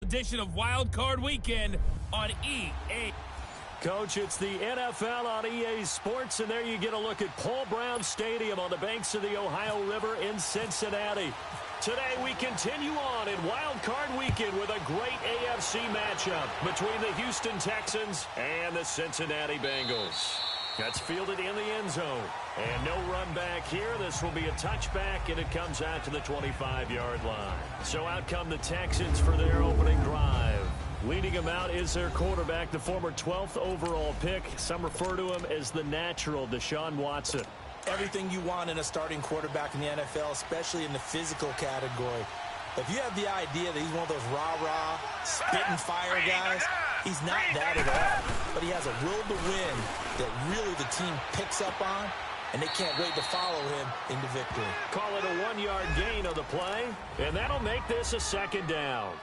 edition of Wild Card Weekend on EA. Coach, it's the NFL on EA Sports, and there you get a look at Paul Brown Stadium on the banks of the Ohio River in Cincinnati. Today we continue on in Wild Card Weekend with a great AFC matchup between the Houston Texans and the Cincinnati Bengals. That's fielded in the end zone. And no run back here. This will be a touchback, and it comes out to the 25-yard line. So out come the Texans for their opening drive. Leading him out is their quarterback, the former 12th overall pick. Some refer to him as the natural, Deshaun Watson. Everything you want in a starting quarterback in the NFL, especially in the physical category. If you have the idea that he's one of those rah-rah, spit-and-fire guys, he's not that at all. But he has a will to win that really the team picks up on, and they can't wait to follow him into victory. Call it a 1-yard gain of the play, and that'll make this a second down.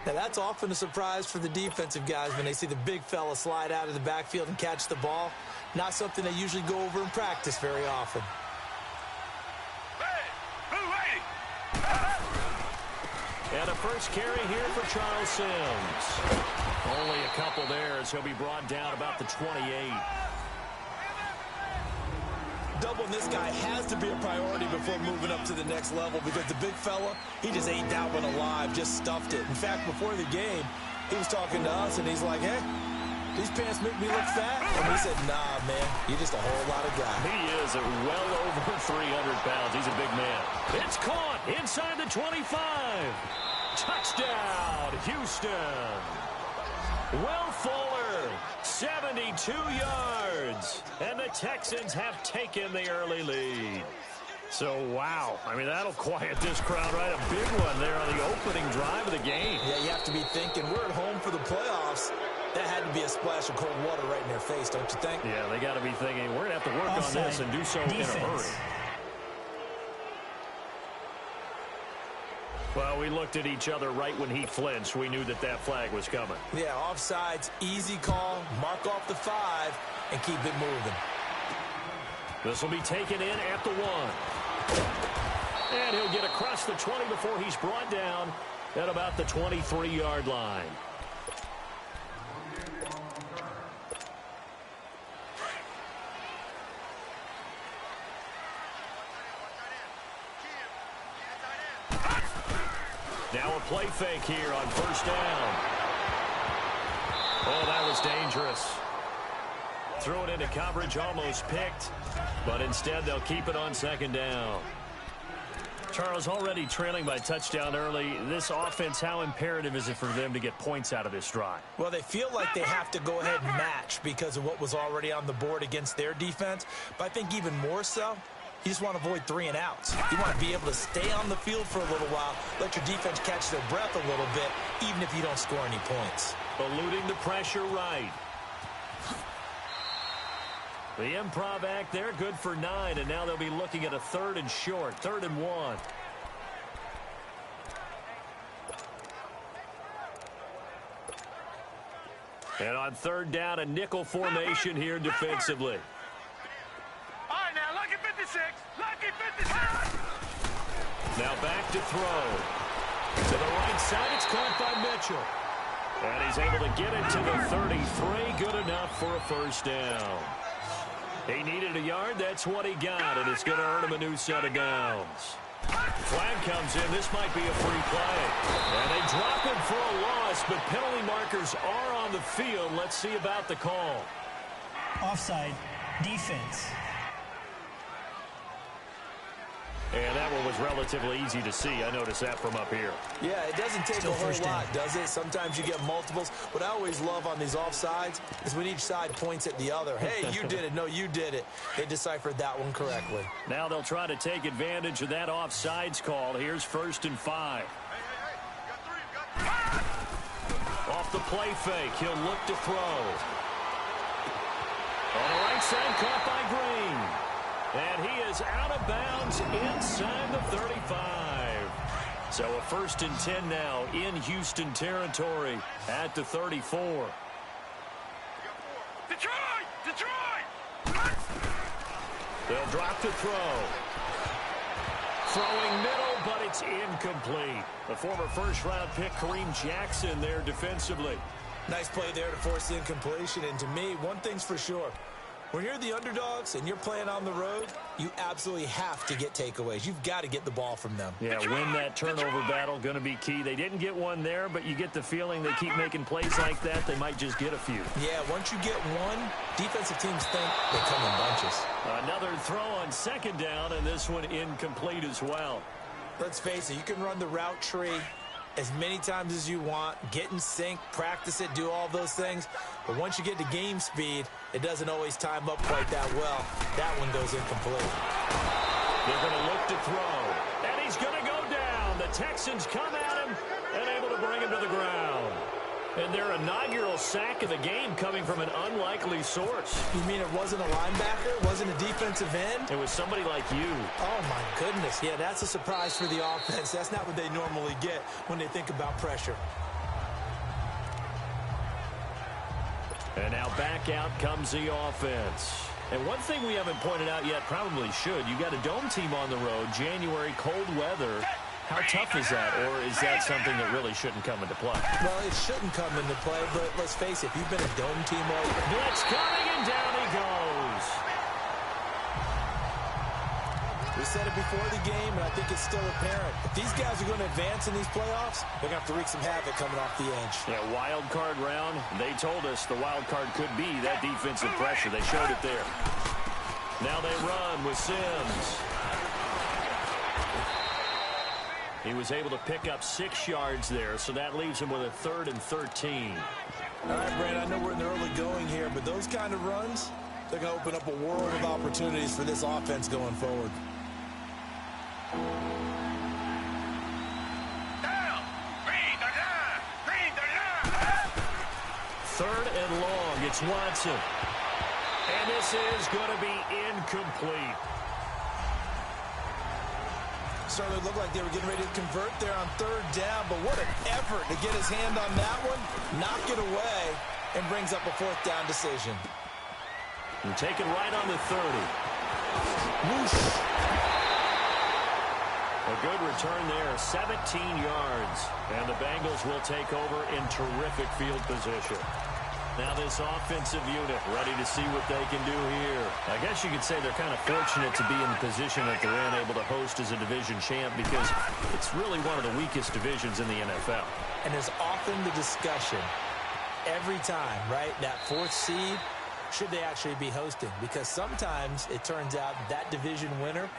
Now, that's often a surprise for the defensive guys when they see the big fella slide out of the backfield and catch the ball. Not something they usually go over in practice very often. And a first carry here for Charles Sims. Only a couple there as he'll be brought down about the 28. Doubling this guy has to be a priority before moving up to the next level because the big fella, he just ate that one alive, just stuffed it. In fact, before the game, he was talking to us, and he's like, hey, these pants make me look fat? And we said, nah, man, you're just a whole lot of guy. He is at well over 300 pounds. He's a big man. It's caught inside the 25. Touchdown, Houston. Will Fuller, 72 yards. And the Texans have taken the early lead. So, wow. I mean, that'll quiet this crowd, right? A big one there on the opening drive of the game. Yeah, you have to be thinking, we're at home for the playoffs. That had to be a splash of cold water right in their face, don't you think? Yeah, they got to be thinking, we're going to have to work on this and do so in a hurry. Well, we looked at each other right when he flinched. We knew that that flag was coming. Yeah, offsides, easy call, mark off the 5, and keep it moving. This will be taken in at the 1. And he'll get across the 20 before he's brought down at about the 23-yard line. Now a play fake here on first down. Oh, that was dangerous. Throw it into coverage, almost picked, but instead they'll keep it on second down. Charles, already trailing by touchdown early. This offense, how imperative is it for them to get points out of this drive? Well, they feel like they have to go ahead and match because of what was already on the board against their defense. But I think even more so, you just want to avoid 3 and outs. You want to be able to stay on the field for a little while, let your defense catch their breath a little bit, even if you don't score any points. Eluding the pressure right. The improv act there, good for 9, and now they'll be looking at a 3rd and short, 3rd and 1. And on 3rd down, a nickel formation here defensively. All right, now, lucky 56. Lucky 56. Now back to throw. To the right side, it's caught by Mitchell. And he's able to get it to the 33. Good enough for a first down. He needed a yard. That's what he got, and it's going to earn him a new set of downs. Flag comes in. This might be a free play. And they drop him for a loss, but penalty markers are on the field. Let's see about the call. Offside, defense. And that one was relatively easy to see. I noticed that from up here. Yeah, it doesn't take a whole lot, does it? Sometimes you get multiples. What I always love on these offsides is when each side points at the other. Hey, you did it. No, you did it. They deciphered that one correctly. Now they'll try to take advantage of that offsides call. Here's 1st and 5. Off the play fake, he'll look to throw. On the right side, caught by Green. And he is out of bounds inside the 35. So a 1st and 10 now in Houston territory at the 34. Detroit! Detroit! They'll drop to throw. Throwing middle, but it's incomplete. The former first-round pick, Kareem Jackson, there defensively. Nice play there to force the incompletion. And to me, one thing's for sure. When you're the underdogs and you're playing on the road, you absolutely have to get takeaways. You've got to get the ball from them. Yeah, win that turnover battle, going to be key. They didn't get one there, but you get the feeling they keep making plays like that, they might just get a few. Yeah, once you get one, defensive teams think they come in bunches. Another throw on second down, and this one incomplete as well. Let's face it, you can run the route tree as many times as you want, get in sync, practice it, do all those things. But once you get to game speed, it doesn't always time up quite that well. That one goes incomplete. They're going to look to throw, and he's going to go down. The Texans come at him and able to bring him to the ground. And their inaugural sack of the game coming from an unlikely source. You mean it wasn't a linebacker? It wasn't a defensive end? It was somebody like you. Oh, my goodness. Yeah, that's a surprise for the offense. That's not what they normally get when they think about pressure. And now back out comes the offense. And one thing we haven't pointed out yet, probably should, you got a dome team on the road, January, cold weather. How tough is that, or is that something that really shouldn't come into play? Well, it shouldn't come into play, but let's face it, if you've been a dome team all year. Blitz coming, and down he goes. We said it before the game, and I think it's still apparent. If these guys are going to advance in these playoffs, they're going to have to wreak some havoc coming off the edge. Yeah, wild card round. They told us the wild card could be that defensive pressure. They showed it there. Now they run with Sims. He was able to pick up 6 yards there, so that leaves him with a 3rd and 13. All right, Brandon, I know we're in the early going here, but those kind of runs, they're going to open up a world of opportunities for this offense going forward. Third and long, it's Watson. And this is going to be incomplete. Certainly looked like they were getting ready to convert there on 3rd down, but what an effort to get his hand on that one, knock it away, and brings up a 4th down decision. And take it right on the 30. Whoosh. A good return there, 17 yards. And the Bengals will take over in terrific field position. Now this offensive unit ready to see what they can do here. I guess you could say they're kind of fortunate to be in the position that they're in, able to host as a division champ, because it's really one of the weakest divisions in the NFL. And there's often the discussion every time, right, that 4th seed, should they actually be hosting? Because sometimes it turns out that division winner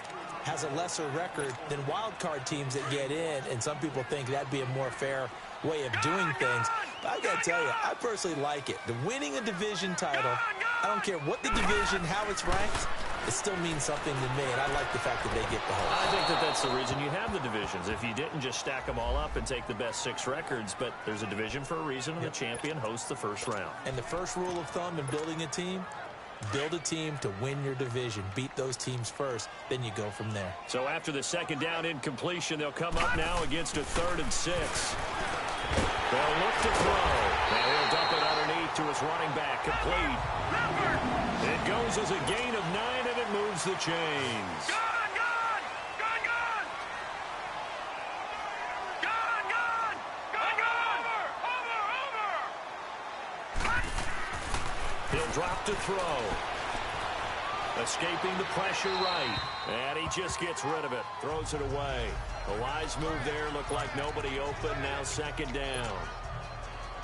has a lesser record than wild card teams that get in, and some people think that'd be a more fair way of doing things. But I gotta tell you, I personally like it. The winning a division title, I don't care what the division, how it's ranked, it still means something to me, and I like the fact that they get the host. I think that that's the reason you have the divisions. If you didn't just stack them all up and take the best 6 records, but there's a division for a reason, and the champion hosts the first round. And the first rule of thumb in building a team, build a team to win your division. Beat those teams first, then you go from there. So after the second down incompletion, they'll come up now against a 3rd and 6. They'll look to throw. And he'll dump it underneath to his running back. Complete. It goes as a gain of 9, and it moves the chains. He'll drop to throw. Escaping the pressure right. And he just gets rid of it. Throws it away. A wise move there. Looked like nobody open. Now 2nd down.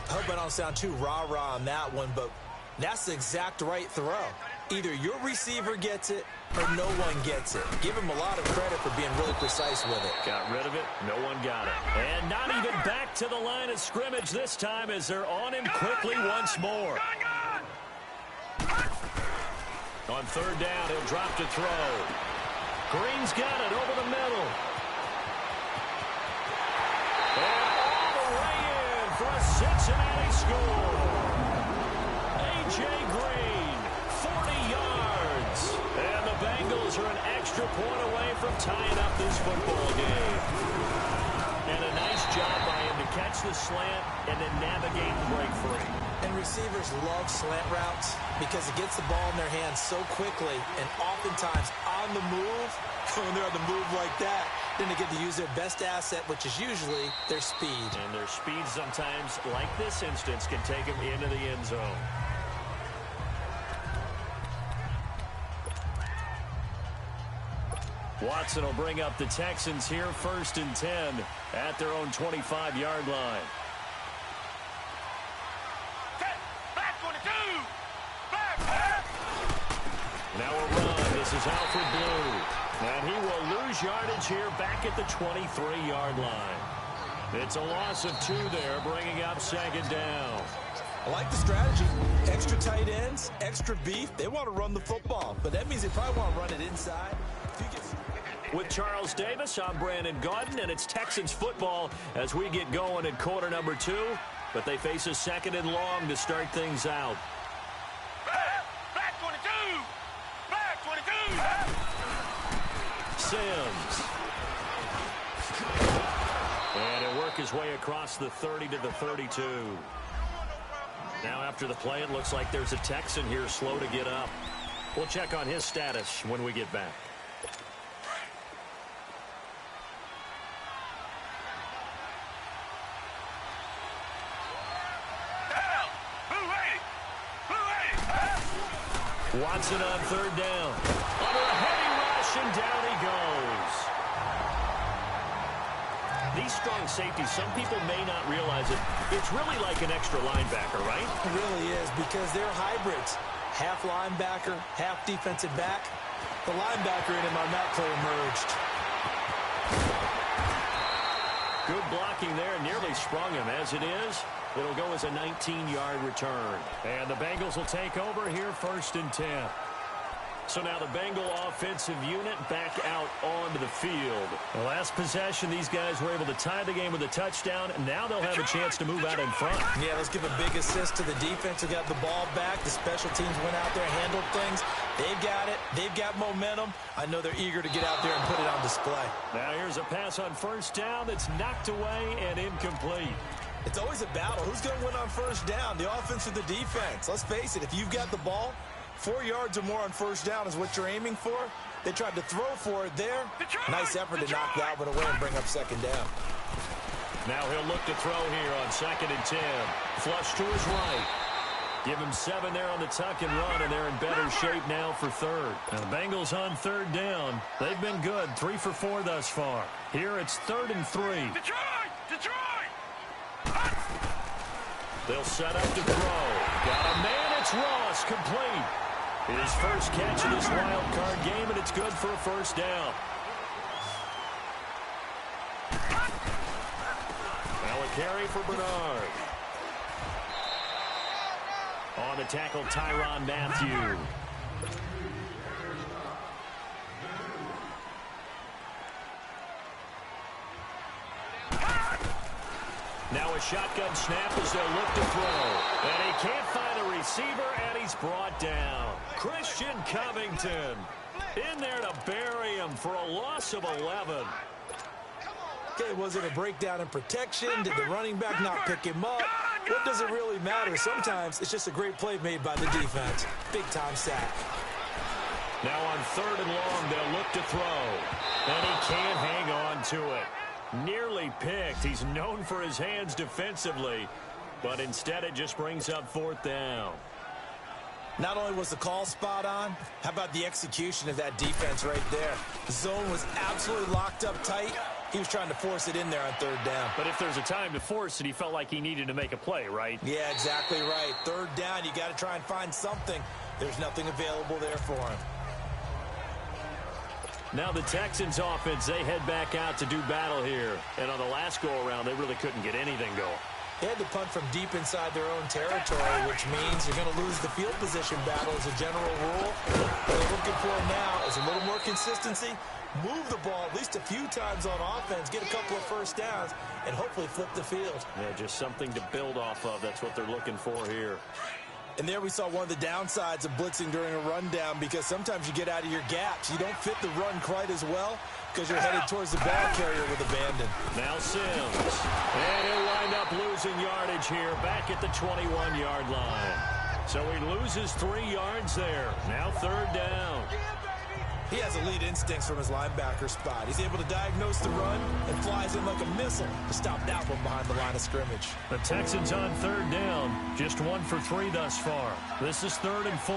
I hope I don't sound too rah-rah on that one, but that's the exact right throw. Either your receiver gets it or no one gets it. Give him a lot of credit for being really precise with it. Got rid of it. No one got it. And not even back to the line of scrimmage this time as they're on him quickly once more. On 3rd down, he'll drop to throw. Green's got it over the middle. And all the way in for a Cincinnati score. A.J. Green, 40 yards. And the Bengals are an extra point away from tying up this football game. And a nice job by him to catch the slant and then navigate and break free. And receivers love slant routes because it gets the ball in their hands so quickly, and oftentimes on the move, when they're on the move like that, then they get to use their best asset, which is usually their speed. And their speed sometimes, like this instance, can take them into the end zone. Watson will bring up the Texans here, 1st and 10 at their own 25-yard line. Now a run. This is Alfred Blue. And he will lose yardage here back at the 23-yard line. It's a loss of 2 there, bringing up 2nd down. I like the strategy. Extra tight ends, extra beef. They want to run the football, but that means they probably want to run it inside. With Charles Davis, I'm Brandon Gaudin, and it's Texans football as we get going in quarter number 2. But they face a 2nd and long to start things out. Back 22! Back 22! Sims. And he'll work his way across the 30 to the 32. Now after the play, it looks like there's a Texan here slow to get up. We'll check on his status when we get back. Watson on 3rd down. Under a heavy rush, and down he goes. These strong safeties, some people may not realize it. It's really like an extra linebacker, right? It really is, because they're hybrids. Half linebacker, half defensive back. The linebacker in him are not clear merged. Good blocking there, nearly sprung him. As it is, it'll go as a 19-yard return. And the Bengals will take over here, 1st and 10. So now the Bengal offensive unit back out onto the field. The last possession, these guys were able to tie the game with a touchdown, and now they'll have a chance to move out in front. Yeah, let's give a big assist to the defense who got the ball back. The special teams went out there, handled things. They've got it. They've got momentum. I know they're eager to get out there and put it on display. Now here's a pass on 1st down that's knocked away and incomplete. It's always a battle. Who's going to win on 1st down, the offense or the defense? Let's face it, if you've got the ball, 4 yards or more on 1st down is what you're aiming for. They tried to throw for it there. Nice effort to knock that one away and bring up 2nd down. Now he'll look to throw here on 2nd and 10. Flush to his right. Give him 7 there on the tuck and run, and they're in better shape now for 3rd. Now the Bengals on 3rd down. They've been good, 3 for 4 thus far. Here it's 3rd and 3. Detroit! They'll set up to throw. Got a man, it's Ross, complete. His first catch of this wild card game, and it's good for a 1st down. Now a carry for Bernard. On the tackle, Tyrann Mathieu. Now a shotgun snap as they'll look to throw. And he can't find a receiver, and he's brought down. Christian Covington in there to bury him for a loss of 11. Okay, was it a breakdown in protection? Did the running back not pick him up? What does it really matter? Sometimes it's just a great play made by the defense. Big-time sack. Now on 3rd and long, they'll look to throw. And he can't hang on to it. Nearly picked. He's known for his hands defensively, but instead it just brings up 4th down. Not only was the call spot on, how about the execution of that defense right there? The zone was absolutely locked up tight. He was trying to force it in there on 3rd down. But if there's a time to force it, he felt like he needed to make a play, right? Yeah, exactly right. 3rd down, you got to try and find something. There's nothing available there for him. Now the Texans offense, they head back out to do battle here. And on the last go-around, they really couldn't get anything going. They had to punt from deep inside their own territory, which means you're going to lose the field position battle as a general rule. What they're looking for now is a little more consistency, move the ball at least a few times on offense, get a couple of 1st downs, and hopefully flip the field. Yeah, just something to build off of. That's what they're looking for here. And there we saw one of the downsides of blitzing during a rundown, because sometimes you get out of your gaps. You don't fit the run quite as well. because you're headed towards the ball carrier with abandon. Now Sims. And he'll wind up losing yardage here back at the 21-yard line. So he loses 3 yards there. Now 3rd down. He has elite instincts from his linebacker spot. He's able to diagnose the run and flies in like a missile to stop that one behind the line of scrimmage. The Texans on 3rd down. Just 1 for 3 thus far. This is 3rd and 4.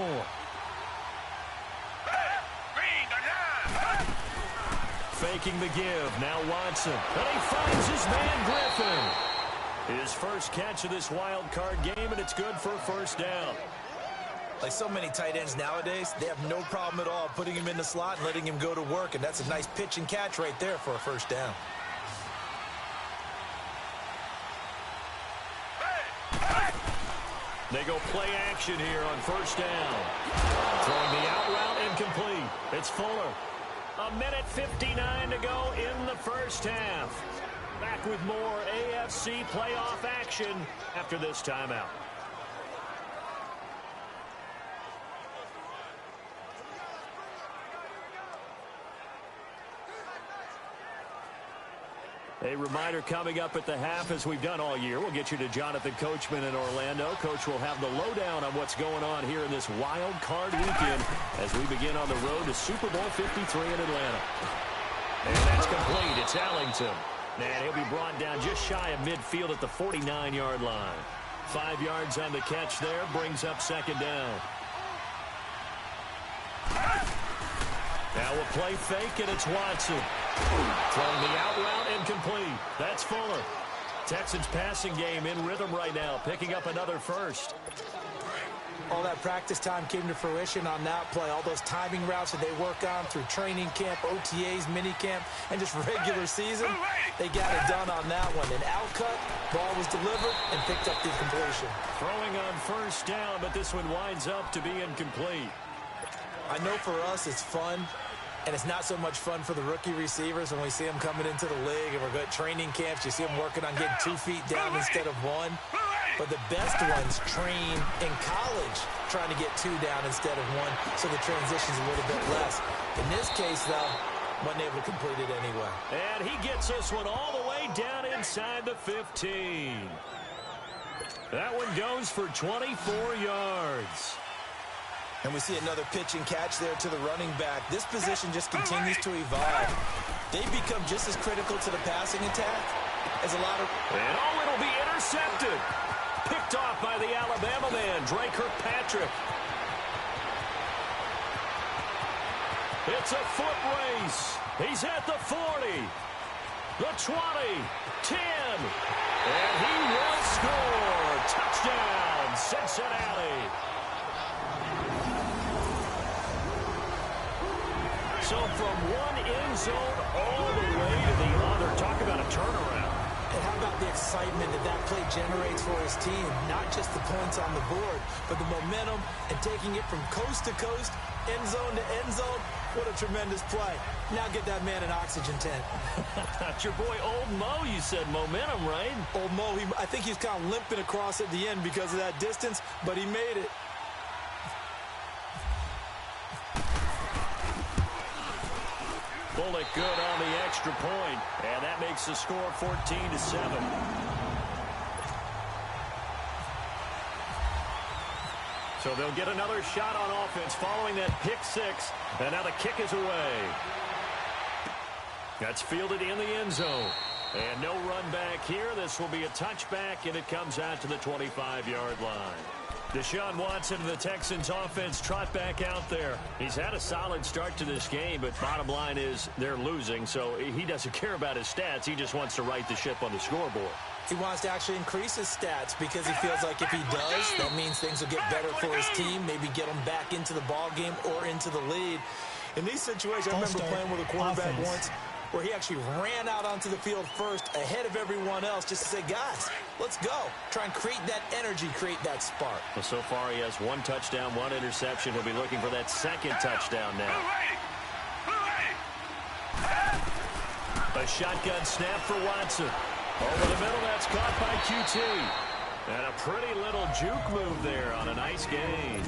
Faking the give. Now Watson. And he finds his man Griffin. His first catch of this wild card game, and it's good for a 1st down. Like so many tight ends nowadays, they have no problem at all putting him in the slot and letting him go to work, and that's a nice pitch and catch right there for a 1st down. They go play action here on 1st down. Throwing the out route incomplete. It's Fuller. 1:59 to go in the 1st half. Back with more AFC playoff action after this timeout. A reminder coming up at the half, as we've done all year. We'll get you to Jonathan Coachman in Orlando. Coach will have the lowdown on what's going on here in this wild card weekend as we begin on the road to Super Bowl 53 in Atlanta. And that's complete. It's Ellington. And he'll be brought down just shy of midfield at the 49-yard line. 5 yards on the catch there, brings up 2nd down. Now we'll play fake, and it's Watson. Throwing the out route incomplete. That's Fuller. Texans passing game in rhythm right now, picking up another 1st. All that practice time came to fruition on that play. All those timing routes that they work on through training camp, OTAs, minicamp, and just regular season, they got it done on that one. An out cut, ball was delivered, and picked up the completion. Throwing on 1st down, but this one winds up to be incomplete. I know for us it's fun, and it's not so much fun for the rookie receivers when we see them coming into the league and we're good training camps. You see them working on getting 2 feet down instead of 1. But the best ones train in college trying to get 2 down instead of 1, so the transition's a little bit less. In this case, though, wasn't able to complete it anyway. And he gets this one all the way down inside the 15. That one goes for 24 yards. And we see another pitch and catch there to the running back. This position just continues to evolve. They become just as critical to the passing attack as a lot of... And oh, it'll be intercepted. Picked off by the Alabama man, Drake Kirkpatrick. It's a foot race. He's at the 40, the 20, 10. And he will score. Touchdown, Cincinnati. So from one end zone all the way to the other. Talk about a turnaround. And how about the excitement that play generates for his team? Not just the points on the board, but the momentum and taking it from coast to coast, end zone to end zone. What a tremendous play. Now get that man an oxygen tent. That's your boy Old Mo. You said momentum, right? Old Mo, I think he's kind of limping across at the end because of that distance, but he made it. Bullock good on the extra point, and that makes the score 14-7. So they'll get another shot on offense following that pick 6, and now the kick is away. That's fielded in the end zone, and no run back here. This will be a touchback, and it comes out to the 25-yard line. Deshaun Watson and the Texans offense trot back out there. He's had a solid start to this game, but bottom line is they're losing, so he doesn't care about his stats. He just wants to right the ship on the scoreboard. He wants to actually increase his stats because he feels like if he does, that means things will get better for his team, maybe get him back into the ball game or into the lead. In these situations, I remember playing with a quarterback once where he actually ran out onto the field first ahead of everyone else just to say, guys, let's go. Try and create that energy, create that spark. Well, so far he has 1 touchdown, 1 interception. He'll be looking for that 2nd touchdown now. A shotgun snap for Watson. Over the middle, that's caught by QT. And a pretty little juke move there on a nice gain.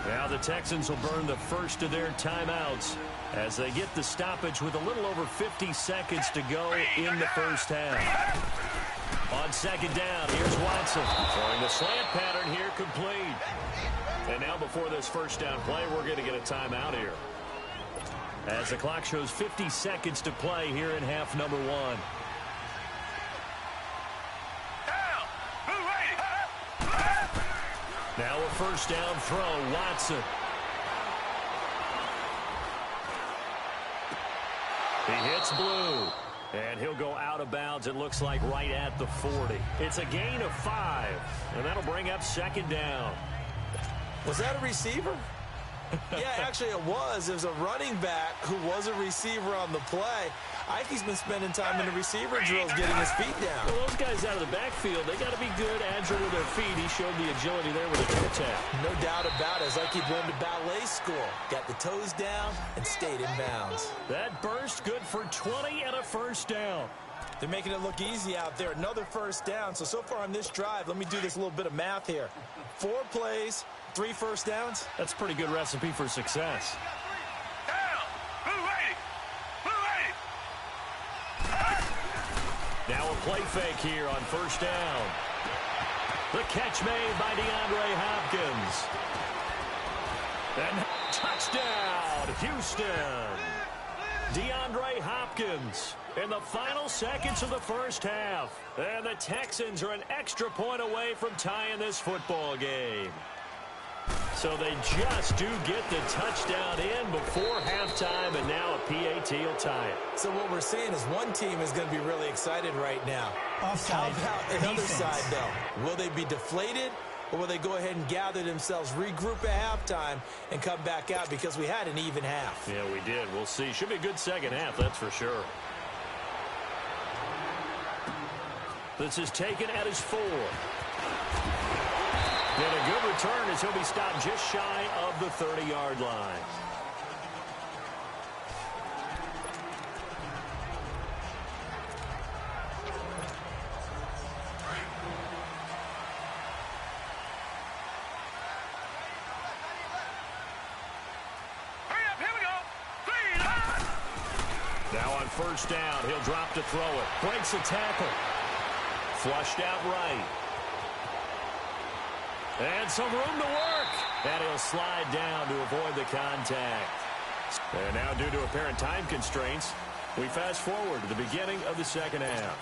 Now the Texans will burn the first of their timeouts as they get the stoppage with a little over 50 seconds to go in the first half. On second down, here's Watson. Throwing the slant pattern here complete. And now before this first down play, we're going to get a timeout here. As the clock shows 50 seconds to play here in half number one. Now a first down throw, Watson. He hits Blue. And he'll go out of bounds, it looks like, right at the 40. It's a gain of 5, and that'll bring up second down. Was that a receiver? Yeah, actually it was. It was a running back who was a receiver on the play. Ike's been spending time in the receiver drills getting his feet down. Well, those guys out of the backfield, they got to be good, agile with their feet. He showed the agility there with a toe tap. No doubt about it. As Ike learned to ballet school. Got the toes down and stayed in bounds. That burst good for 20 and a first down. They're making it look easy out there. Another first down. So far on this drive, let me do this little bit of math here. 4 plays, 3 first downs. That's a pretty good recipe for success. Now a play fake here on first down. The catch made by DeAndre Hopkins. And touchdown, Houston. DeAndre Hopkins in the final seconds of the first half. And the Texans are an extra point away from tying this football game. So they just do get the touchdown in before halftime, and now a PAT will tie it. So what we're seeing is one team is going to be really excited right now. Offside. How about the other side, though? Will they be deflated, or will they go ahead and gather themselves, regroup at halftime, and come back out because we had an even half? Yeah, we did. We'll see. Should be a good second half, that's for sure. This is taken at his 4. And a good return as he'll be stopped just shy of the 30-yard line. Now on first down, he'll drop to throw it. Breaks a tackle. Flushed out right. And some room to work. And he'll slide down to avoid the contact. And now, due to apparent time constraints, we fast forward to the beginning of the second half.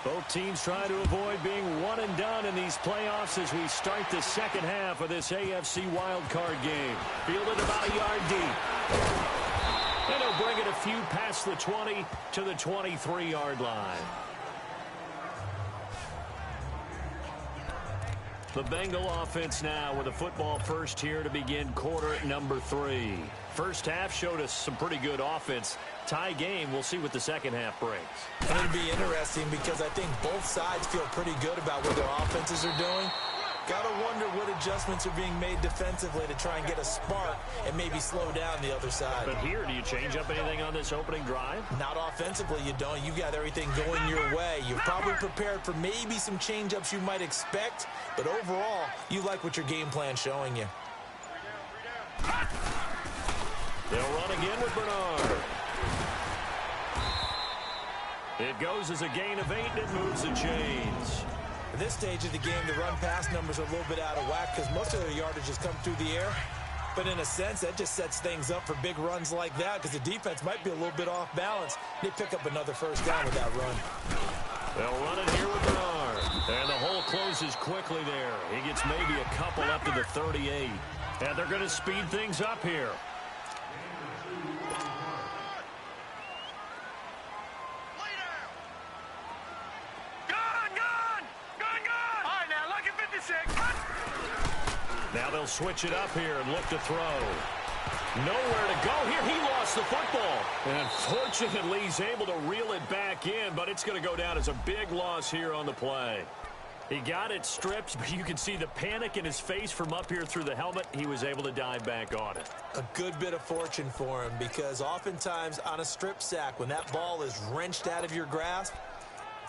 Both teams try to avoid being one and done in these playoffs as we start the second half of this AFC wildcard game. Fielded about a yard deep. And he'll bring it a few past the 20 to the 23-yard line. The Bengal offense now with a football first here to begin quarter number 3. First half showed us some pretty good offense. Tie game, we'll see what the second half brings. And it'll be interesting because I think both sides feel pretty good about what their offenses are doing. Gotta wonder what adjustments are being made defensively to try and get a spark and maybe slow down the other side. But here, do you change up anything on this opening drive? Not offensively, you don't. You got everything going your way. You're probably prepared for maybe some change-ups you might expect, but overall, you like what your game plan's showing you. They'll run again with Bernard. It goes as a gain of 8, and it moves the chains. At this stage of the game, the run-pass numbers are a little bit out of whack because most of their yardage has come through the air. But in a sense, that just sets things up for big runs like that because the defense might be a little bit off balance. They pick up another first down with that run. They'll run it here with Bernard. And the hole closes quickly there. He gets maybe a couple up to the 38. And they're going to speed things up here. Now they'll switch it up here and look to throw. Nowhere to go here. He lost the football. And fortunately, he's able to reel it back in, but it's going to go down as a big loss here on the play. He got it stripped, but you can see the panic in his face from up here through the helmet. He was able to dive back on it. A good bit of fortune for him because oftentimes on a strip sack, when that ball is wrenched out of your grasp,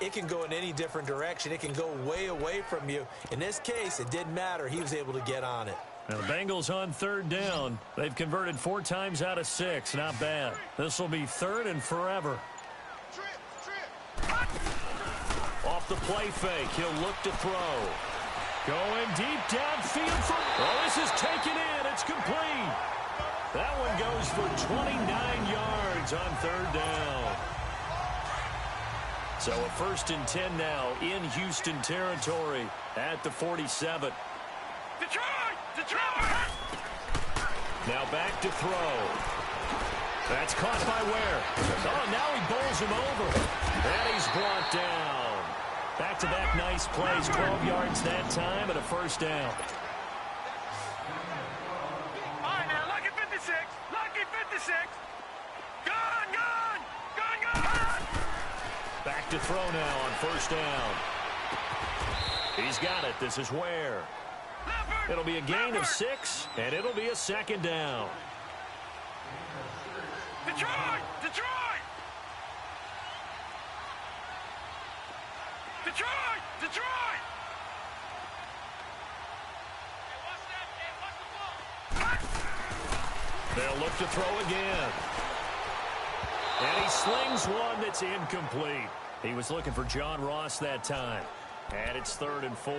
it can go in any different direction. It can go way away from you. In this case, it didn't matter. He was able to get on it. Now the Bengals on third down. They've converted 4 times out of 6. Not bad. This will be 3rd and forever. Off the play fake. He'll look to throw. Going deep downfield. Oh, this is taken in. It's complete. That one goes for 29 yards on 3rd down. So a 1st and 10 now in Houston territory at the 47. Detroit! Now back to throw. That's caught by Ware. Oh, now he bowls him over. And he's brought down. Back-to-back nice plays. 12 yards that time and a 1st down. All right, now, lucky 56. Lucky 56. Gone! Back to throw now on 1st down. He's got it. This is Ware. It'll be a gain of 6, and it'll be a 2nd down. Detroit! They'll look to throw again. And he slings one that's incomplete. He was looking for John Ross that time. And it's 3rd and 4.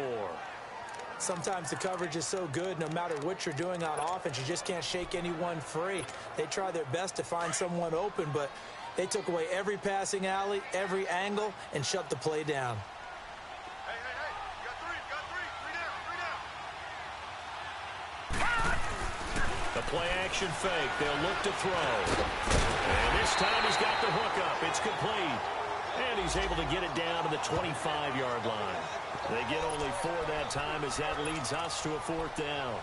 Sometimes the coverage is so good, no matter what you're doing on offense, you just can't shake anyone free. They try their best to find someone open, but they took away every passing alley, every angle, and shut the play down. Hey, you got three. The play action fake. They'll look to throw. And this time he's got the hook up. It's complete. And he's able to get it down to the 25-yard line. They get only 4 that time as that leads us to a 4th down.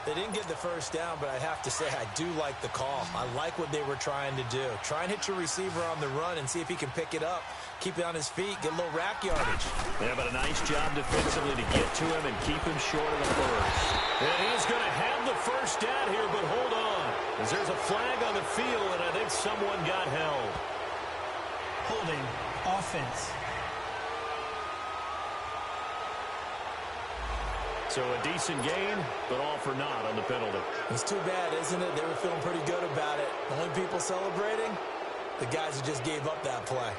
They didn't get the 1st down, but I have to say I do like the call. I like what they were trying to do. Try and hit your receiver on the run and see if he can pick it up. Keep it on his feet, get a little rack yardage. Yeah, but a nice job defensively to get to him and keep him short of the 1st. And he's going to have the 1st down here, but hold on. As there's a flag on the field, and I think someone got held. Holding. Offense. So a decent gain, but all for naught on the penalty. It's too bad, isn't it? They were feeling pretty good about it. The only people celebrating, the guys who just gave up that play.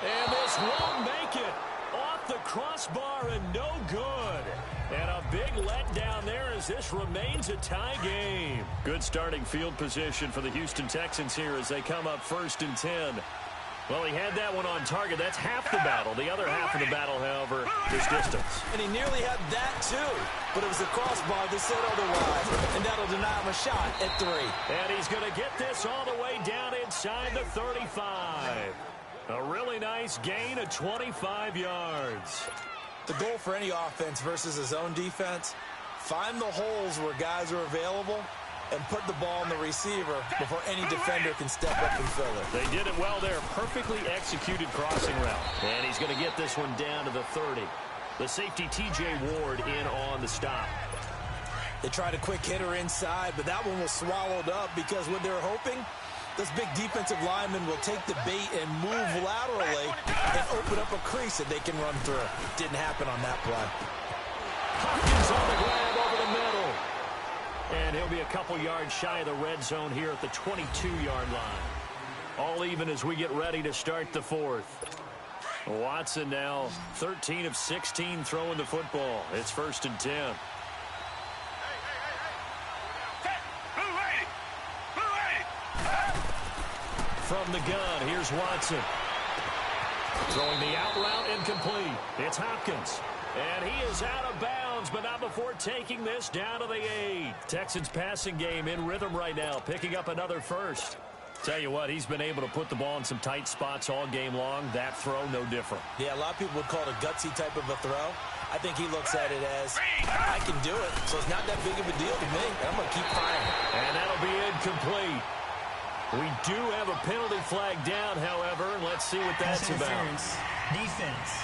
And this won't make it. Off the crossbar and no good. And a big letdown there as this remains a tie game. Good starting field position for the Houston Texans here as they come up 1st and 10. Well, he had that one on target. That's half the battle. The other half of the battle, however, is distance. And he nearly had that, too. But it was a crossbar that said otherwise. And that'll deny him a shot at 3. And he's going to get this all the way down inside the 35. A really nice gain of 25 yards. The goal for any offense versus a zone defense, find the holes where guys are available and put the ball in the receiver before any defender can step up and fill it. They did it well there. Perfectly executed crossing route. And he's going to get this one down to the 30. The safety, T.J. Ward, in on the stop. They tried a quick hitter inside, but that one was swallowed up because what they're hoping, this big defensive lineman will take the bait and move laterally and open up a crease that they can run through. Didn't happen on that play. Hopkins on the grab over the middle. And he'll be a couple yards shy of the red zone here at the 22-yard line. All even as we get ready to start the 4th. Watson now 13 of 16 throwing the football. It's 1st and 10. From the gun, here's Watson. Throwing the out route incomplete. It's Hopkins. And he is out of bounds, but not before taking this down to the 8. Texans passing game in rhythm right now, picking up another 1st. Tell you what, he's been able to put the ball in some tight spots all game long. That throw, no different. Yeah, a lot of people would call it a gutsy type of a throw. I think he looks at it as, I can do it, so it's not that big of a deal to me. I'm going to keep firing. And that'll be incomplete. We do have a penalty flag down, however. Let's see what that's about. Defense.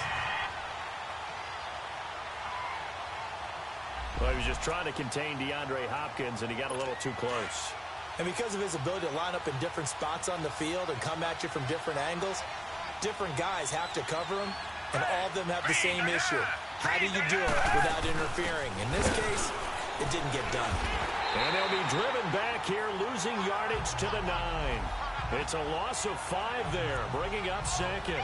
Well, he was just trying to contain DeAndre Hopkins, and he got a little too close. And because of his ability to line up in different spots on the field and come at you from different angles, different guys have to cover him, and all of them have the same issue. How do you do it without interfering? In this case, it didn't get done. And they'll be driven back here, losing yardage to the 9. It's a loss of 5 there, bringing up second.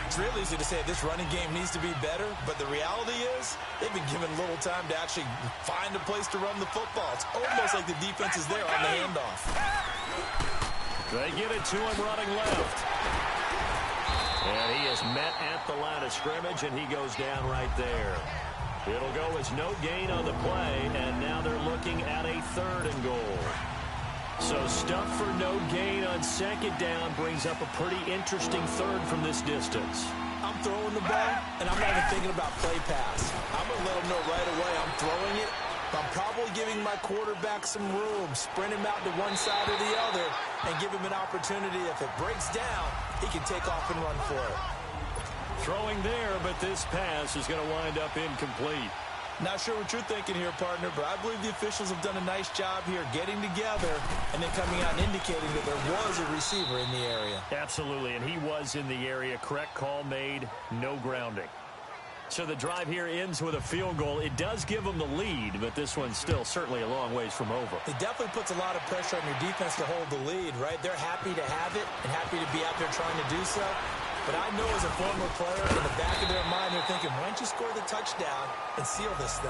It's real easy to say this running game needs to be better, but the reality is they've been given little time to actually find a place to run the football. It's almost like the defense is there on the handoff. They get it to him running left. And he is met at the line of scrimmage, and he goes down right there. It'll go as no gain on the play, and now they're looking at a 3rd and goal. So stuff for no gain on 2nd down brings up a pretty interesting 3rd from this distance. I'm throwing the ball, and I'm not even thinking about play pass. I'm going to let them know right away I'm throwing it. I'm probably giving my quarterback some room, sprint him out to one side or the other, and give him an opportunity. If it breaks down, he can take off and run for it. Throwing there, but this pass is going to wind up incomplete. Not sure what you're thinking here, partner, but I believe the officials have done a nice job here getting together and then coming out and indicating that there was a receiver in the area. Absolutely, and he was in the area. Correct call made, no grounding. So the drive here ends with a field goal. It does give them the lead, but this one's still certainly a long ways from over. It definitely puts a lot of pressure on your defense to hold the lead, right? They're happy to have it and happy to be out there trying to do so. But I know as a former player, in the back of their mind, they're thinking, why don't you score the touchdown and seal this thing?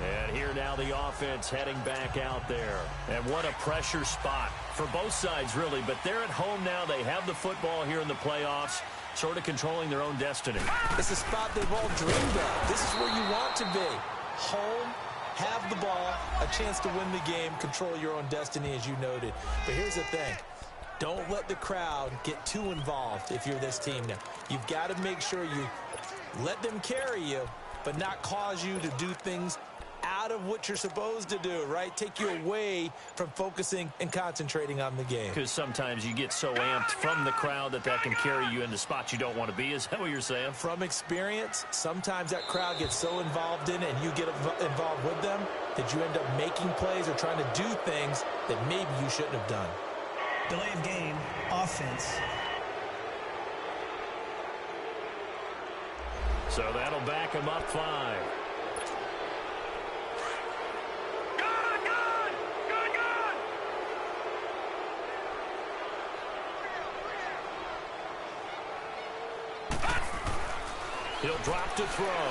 And here now the offense heading back out there. And what a pressure spot for both sides, really. But they're at home now. They have the football here in the playoffs, sort of controlling their own destiny. It's a spot they've all dreamed of. This is where you want to be. Home, have the ball, a chance to win the game, control your own destiny, as you noted. But here's the thing. Don't let the crowd get too involved if you're this team now. You've got to make sure you let them carry you, but not cause you to do things out of what you're supposed to do, right? Take you away from focusing and concentrating on the game. Because sometimes you get so amped from the crowd that can carry you into spots you don't want to be. Is that what you're saying? From experience, sometimes that crowd gets so involved in it and you get involved with them that you end up making plays or trying to do things that maybe you shouldn't have done. Delay of game, offense. So that'll back him up 5. He'll drop to throw.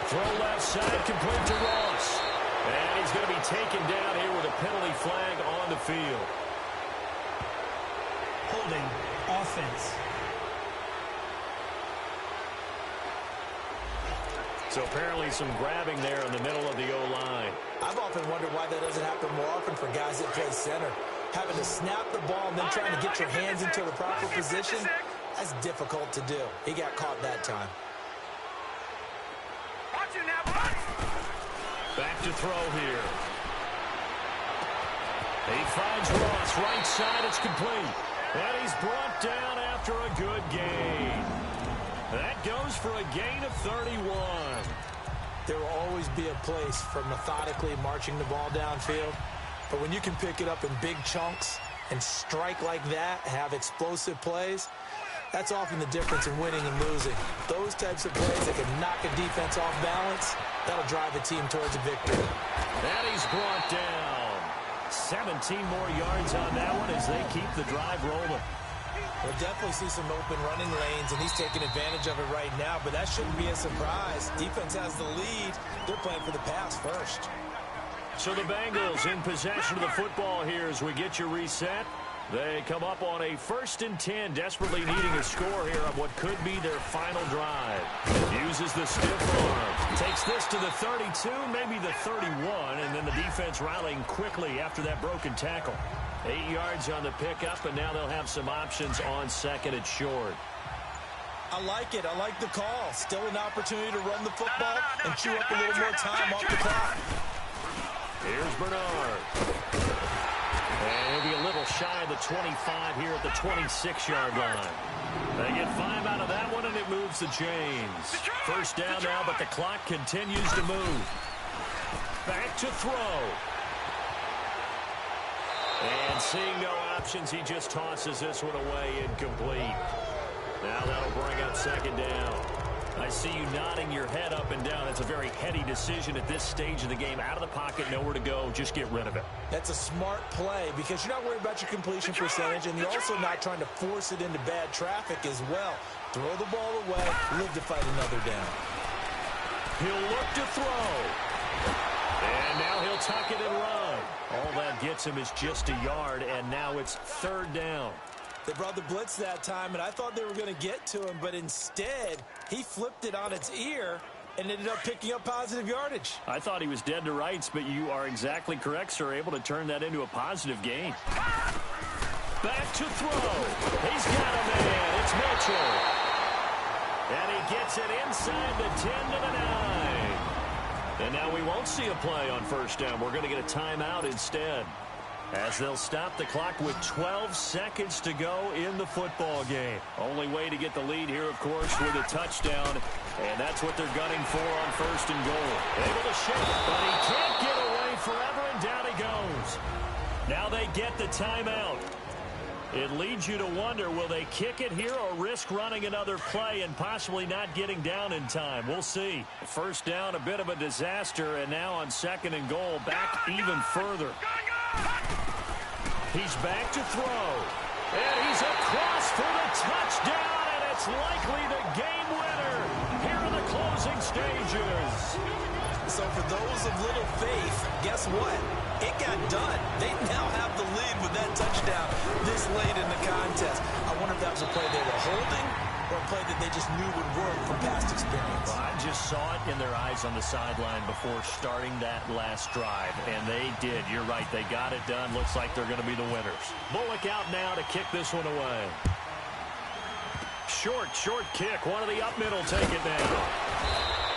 Throw left side, complete to Ross. And he's going to be taken down here with a penalty flag on the field. Holding, offense. So apparently some grabbing there in the middle of the O-line. I've often wondered why that doesn't happen more often for guys that play center. Having to snap the ball and then trying to get your hands into the proper position, that's difficult to do. He got caught that time. Back to throw here. He finds Ross, right side, it's complete. And he's brought down after a good gain. That goes for a gain of 31. There will always be a place for methodically marching the ball downfield. But when you can pick it up in big chunks and strike like that, have explosive plays, that's often the difference in winning and losing. Those types of plays that can knock a defense off balance, that'll drive a team towards a victory. And he's brought down. 17 more yards on that one as they keep the drive rolling. We'll definitely see some open running lanes, and he's taking advantage of it right now, but that shouldn't be a surprise. Defense has the lead. They're playing for the pass first. So the Bengals in possession of the football here as we get you reset. They come up on a 1st and 10, desperately needing a score here on what could be their final drive. Uses the stiff arm. Takes this to the 32, maybe the 31, and then the defense rallying quickly after that broken tackle. 8 yards on the pickup, and now they'll have some options on 2nd and short. I like it. I like the call. Still an opportunity to run the football and chew up a little more time off the clock. Here's Bernard. And he'll be a little shy of the 25 here at the 26-yard line. They get 5 out of that one, and it moves the chains. First down now, but the clock continues to move. Back to throw. And seeing no options, he just tosses this one away incomplete. Now that'll bring up second down. I see you nodding your head up and down. It's a very heady decision at this stage of the game. Out of the pocket, nowhere to go. Just get rid of it. That's a smart play because you're not worried about your completion percentage, and you're also not trying to force it into bad traffic as well. Throw the ball away, live to fight another down. He'll look to throw. And now he'll tuck it and run. All that gets him is just a yard, and now it's third down. They brought the blitz that time, and I thought they were going to get to him, but instead, he flipped it on its ear and ended up picking up positive yardage. I thought he was dead to rights, but you are exactly correct, sir. Able to turn that into a positive gain. Back to throw. He's got a man. It's Mitchell. And he gets it inside the 10 to the 9. And now we won't see a play on first down. We're going to get a timeout instead, as they'll stop the clock with 12 seconds to go in the football game. Only way to get the lead here, of course, with a touchdown, and that's what they're gunning for on first and goal. Able to shake it, but he can't get away forever, and down he goes. Now they get the timeout. It leads you to wonder, will they kick it here or risk running another play and possibly not getting down in time? We'll see. First down, a bit of a disaster, and now on second and goal, back even further. He's back to throw. And he's across for the touchdown, and it's likely the game winner here in the closing stages. So for those of little faith, guess what? It got done. They now have the lead with that touchdown this late in the contest. I wonder if that was a play they were holding or a play that they just knew would work from past experience. Well, I just saw it in their eyes on the sideline before starting that last drive, and they did. You're right. They got it done. Looks like they're going to be the winners. Bullock out now to kick this one away. Short kick. One of the up middle take it now.